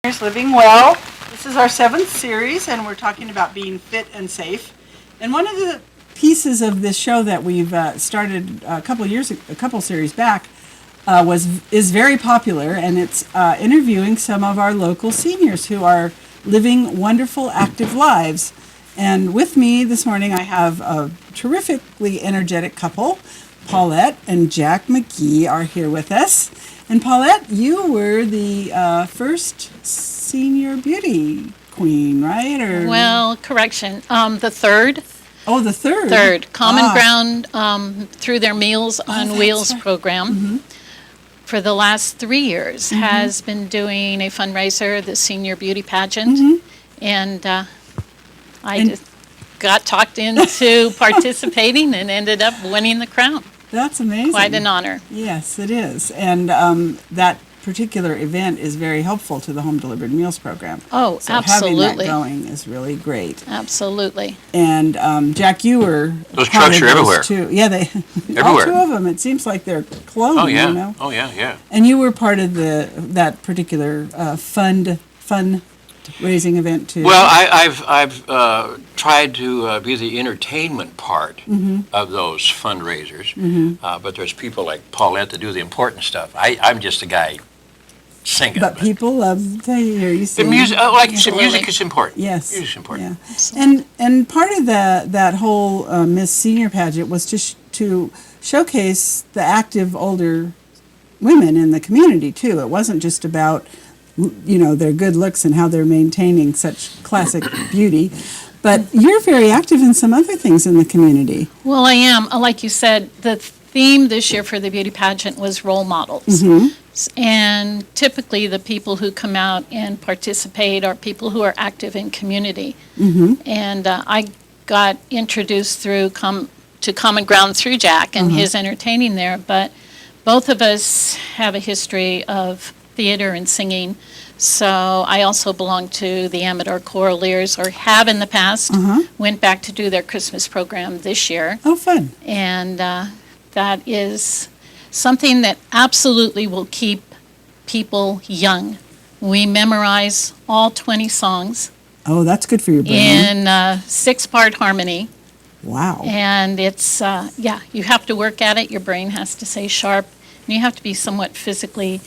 Living Well. This is our 7th series, and we're talking about being fit and safe. And one of the pieces of this show that we've started a couple series back, is very popular, and it's interviewing some of our local seniors who are living wonderful, active lives. And with me this morning, I have a terrifically energetic couple. Paulette and Jack Magee are here with us. And Paulette, you were the first senior beauty queen, right? Well, correction. The third. Oh, the third. Third. Common Ground, through their Meals on Wheels right. program, for the last 3 years, has been doing a fundraiser, the Senior Beauty Pageant. And I just got talked into participating and ended up winning the crown. That's amazing. Quite an honor. Yes, it is. And that particular event is very helpful to the Home Delivered Meals program. Oh, so absolutely. having that going is really great. Absolutely. And Jack, you were those trucks are everywhere. Too. Yeah, they everywhere. All two of them. It seems like they're cloned. Oh yeah. You know? Oh yeah. And you were part of that particular fund raising event too. Well, I've tried to be the entertainment part of those fundraisers, but there's people like Paulette that do the important stuff. I'm just a guy singing. But people love to hear you the sing. music, like you said, Absolutely. music is important. Yes. Music's important. Yeah. And part of that whole Miss Senior pageant was to showcase the active older women in the community too. It wasn't just about their good looks and how they're maintaining such classic beauty. But you're very active in some other things in the community. Well, I am. Like you said, the theme this year for the beauty pageant was role models. And typically the people who come out and participate are people who are active in community. And I got introduced to Common Ground through Jack and his entertaining there. But both of us have a history of theater and singing. So I also belong to the Amador Choraleers, or have in the past. Went back to do their Christmas program this year. Oh, fun. And that is something that absolutely will keep people young. We memorize all 20 songs Oh, that's good for your brain. in 6-part harmony. Wow. And it's, you have to work at it. Your brain has to stay sharp. And you have to be somewhat physically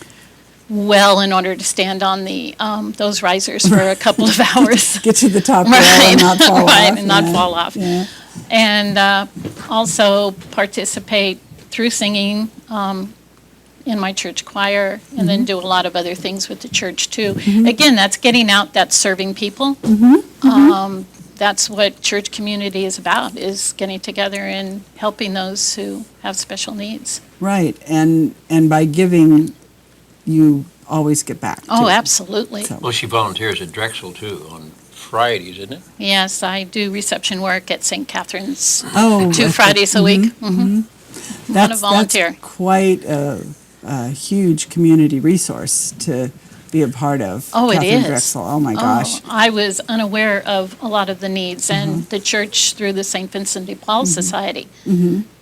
well in order to stand on the those risers for a couple of hours. Get to the top rail and not fall off. And not fall off. Yeah. And also participate through singing in my church choir, and then do a lot of other things with the church too. Again, that's getting out, that's serving people. That's what church community is about, is getting together and helping those who have special needs. Right. And by giving, you always get back. Oh, too. absolutely. So- Well, she volunteers at Drexel too on Fridays, isn't it? Yes, I do reception work at St. Catherine's Oh, 2 Fridays a week. that's volunteer. That's quite a huge community resource to be a part of. Oh, it Catherine is. Drexel. Oh my gosh. I was unaware of a lot of the needs, and the church, through the St. Vincent de Paul Society,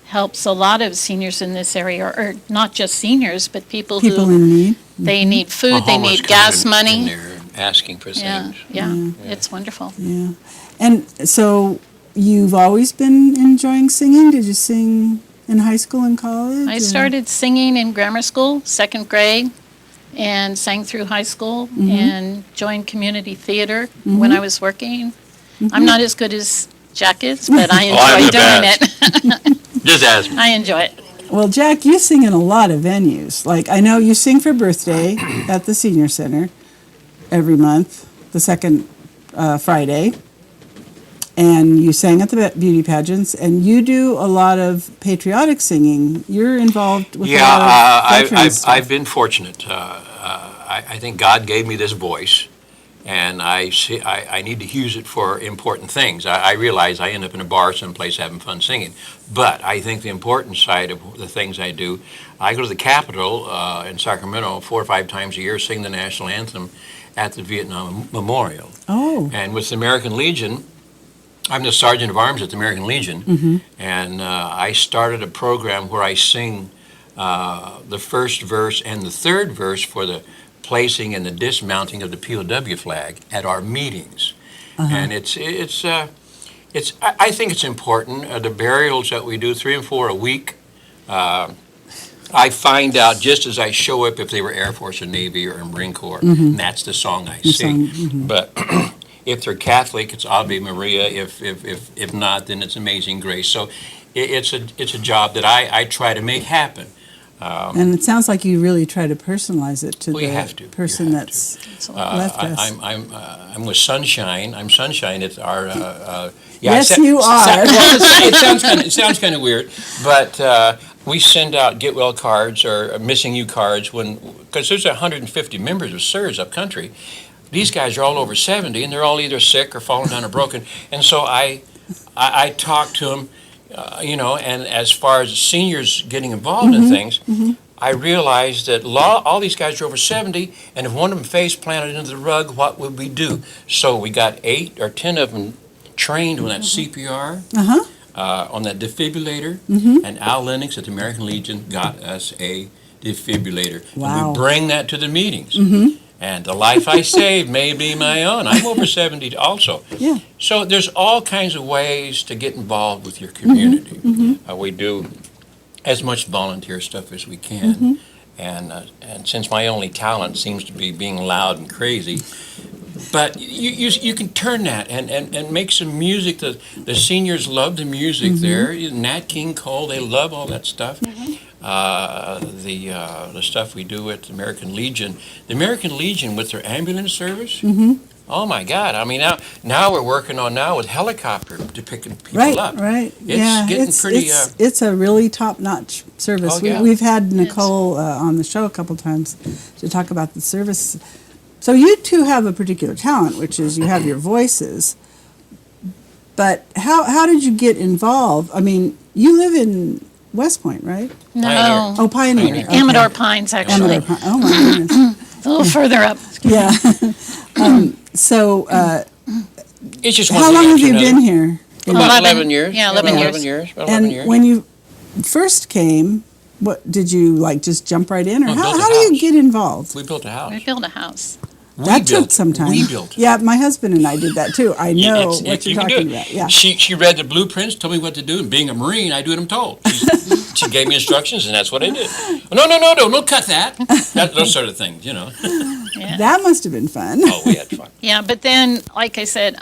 helps a lot of seniors in this area, or not just seniors, but people People who in need. they need food, Well, they homeless need comes gas in money. there asking for Yeah, things. it's wonderful. Yeah. And so you've always been enjoying singing? Did you sing in high school and college? I or- started singing in grammar school, 2nd grade, and sang through high school, and joined community theater when I was working. I'm not as good as Jack is, but I I'm enjoy the doing best. it. Just ask me. I enjoy it. Well, Jack, you sing in a lot of venues. Like, I know you sing for birthday at the Senior Center every month, the second Friday. And you sang at the beauty pageants, and you do a lot of patriotic singing. You're involved with a lot of veterans stuff. I've been fortunate. I think God gave me this voice, and I need to use it for important things. I realize I end up in a bar someplace having fun singing, but I think the important side of the things I do, I go to the Capitol in Sacramento 4 or 5 times a year, sing the national anthem at the Vietnam Memorial. Oh. And with the American Legion, I'm the Sergeant of Arms at the American Legion, and I started a program where I sing the first verse and the third verse for the placing and the dismounting of the POW flag at our meetings. And I think it's important. The burials that we do, 3 and 4 a week, I find out just as I show up if they were Air Force or Navy or Marine Corps, and that's the song I sing. But if they're Catholic, it's Ave Maria. If not, then it's Amazing Grace. So it's a job that I try to make happen. And it sounds like you really try to personalize it to Well, you the have to. person You have that's left us. I'm with Sunshine. I'm Sunshine. It's our. Yes, you are. It sounds kind of weird, but we send out get well cards or missing you cards because there's 150 members of SIRS up country. These guys are all over 70, and they're all either sick or fallen down or broken. And so I talk to them, and as far as seniors getting involved in things, I realized that all these guys are over 70, and if one of them face planted into the rug, what would we do? So we got 8 or 10 of them trained on that CPR, on that defibrillator, and Al Lennox at the American Legion got us a defibrillator. Wow. And we bring that to the meetings. And the life I saved may be my own. I'm over 70 also. Yeah. So there's all kinds of ways to get involved with your community. We do as much volunteer stuff as we can. And since my only talent seems to be being loud and crazy, but you can turn that and make some music. The seniors love the music there. Nat King Cole, they love all that stuff. The stuff we do at the American Legion. The American Legion with their ambulance service. Oh my God! I mean, now we're working on with helicopter to picking people up. Right. It's getting pretty. It's a really top-notch service. Oh, yeah. We've had Nicole on the show a couple times to talk about the service. So you two have a particular talent, which is you have your voices. But how did you get involved? I mean, you live in West Point, right? No. Oh, Pioneer. Okay. Amador Pines, actually. Amador Pine. Oh my goodness. A little further up. Yeah. So It's just how long have you been here? About 11 years. Yeah, 11 About years. About 11 And years. when you first came, what did you just jump right in, or We built a how do you house. get involved? We built a house. We built a house. That took some time. We built it. Yeah, my husband and I did that too. I know what You you're can do talking it. about. Yeah. She read the blueprints, told me what to do, and being a Marine, I do what I'm told. She gave me instructions, and that's what I did. No, don't cut that. Those sort of things, Yeah. That must have been fun. Oh, we had fun. Yeah, but then, like I said,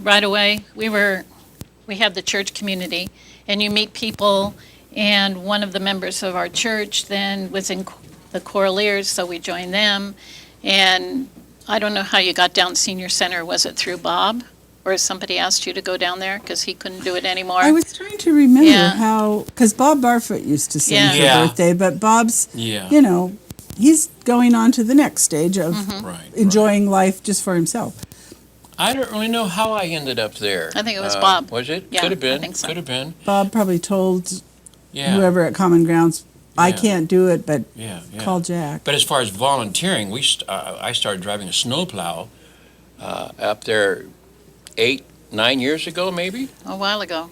right away, we had the church community, and you meet people, and one of the members of our church then was in the Choraleers, so we joined them, and I don't know how you got down Senior Center. Was it through Bob? Or somebody asked you to go down there because he couldn't do it anymore? I was trying to remember Yeah. how, because Bob Barfoot used to sing for Yeah. birthday, but Bob's, Yeah. he's going on to the next stage of Right. enjoying life just for himself. I don't really know how I ended up there. I think it was Bob. Was it? Yeah, Could have been. I think so. Could have been. Bob probably told Yeah. whoever at Common Grounds, I Yeah. can't do it, but Yeah. call Jack. But as far as volunteering, I started driving a snowplow up there 8-9 years ago, maybe. A while ago.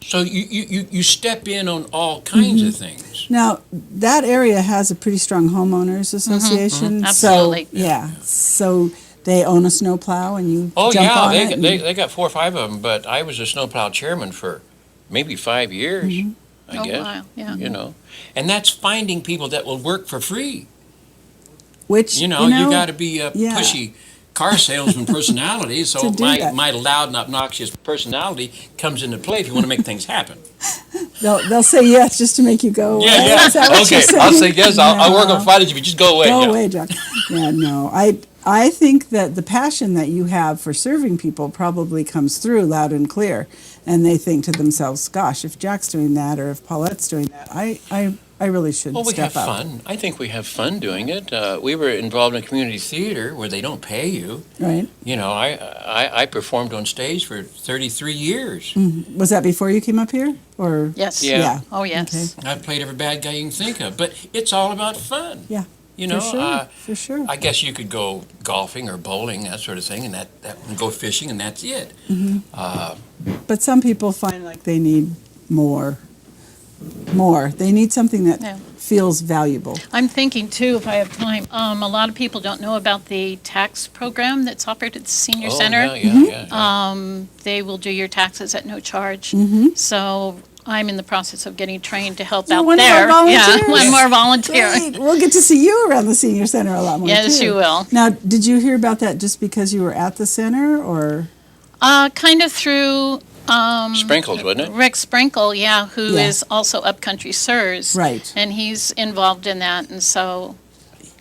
So you step in on all kinds of things. Now, that area has a pretty strong homeowners association. Absolutely. So, yeah. So they own a snowplow and you Oh jump yeah, on it. they got 4 or 5 of them. But I was a snowplow chairman for maybe 5 years, I guess. Wow, yeah. And that's finding people that will work for free. Which, You got to be a yeah. pushy car salesman personality. So To do that. my loud and obnoxious personality comes into play if you want to make things happen. they'll say yes just to make you go away. Yeah. Is that what Okay, you're saying? I'll say yes. I'll work No. on Fridays if you just go away. Go yeah. away, Jack. Yeah, no. I think that the passion that you have for serving people probably comes through loud and clear. And they think to themselves, gosh, if Jack's doing that or if Paulette's doing that, I really should Well, we step have up. fun. I think we have fun doing it. We were involved in community theater where they don't pay you. Right? I performed on stage for 33 years. Was that before you came up here? Or Yes. Yeah. Oh, yes. I've played every bad guy you can think of, but it's all about fun. Yeah. You For know, sure. For sure. I guess you could go golfing or bowling, that sort of thing, and and go fishing, and that's it. But some people find like they need more. They need something that Yeah. feels valuable. I'm thinking too, if I have time, a lot of people don't know about the tax program that's offered at the senior center. They will do your taxes at no charge. So I'm in the process of getting trained to help out one there. more volunteer. Yeah, one more volunteer. Great. We'll get to see you around the senior center a lot more. Yes, too. you will. Now, did you hear about that just because you were at the center, or? Kind of through Sprinkles, wasn't it? Rick Sprinkle, who Yeah. is also Upcountry Sirs. Right. And he's involved in that, and so,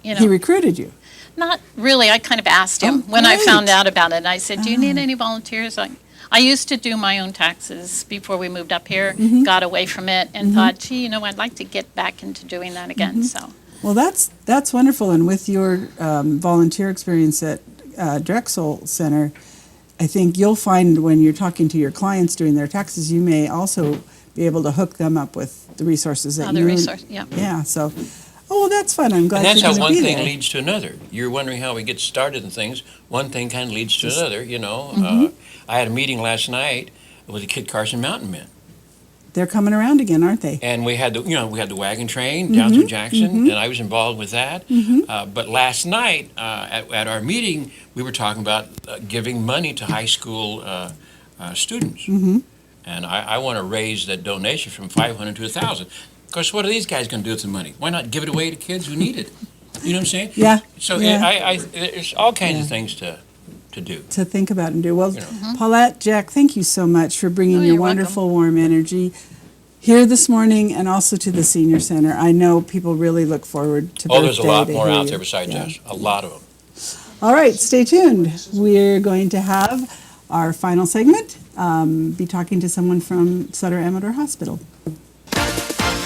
He recruited you. not really. I kind of asked him Oh, when I great. found out about it. I said, do you need any volunteers? I used to do my own taxes before we moved up here, got away from it, and thought, gee, I'd like to get back into doing that again. So, Well, that's wonderful. And with your volunteer experience at Drexel Center, I think you'll find when you're talking to your clients doing their taxes, you may also be able to hook them up with the resources that other resource, yeah. Yeah, so, well, that's fun. I'm glad And that's you're how going to one be thing there. leads to another. You're wondering how we get started in things. One thing kind of leads to another, I had a meeting last night with the Kit Carson Mountain Men. They're coming around again, aren't they? And we had the wagon train down through Jackson, and I was involved with that. But last night at our meeting, we were talking about giving money to high school students. And I want to raise that donation from $500 to $1,000. Of course, what are these guys going to do with the money? Why not give it away to kids who need it? You know what I'm saying? Yeah. So yeah. there's all kinds of things to do. To think about and do. Well, Paulette, Jack, thank you so much for bringing your you're welcome. wonderful, warm energy here this morning and also to the Senior Center. I know people really look forward to birthday. There's a lot to more hear out you. there besides Yeah. us. A lot of them. All right, stay tuned. We're going to have our final segment, be talking to someone from Sutter Amador Hospital.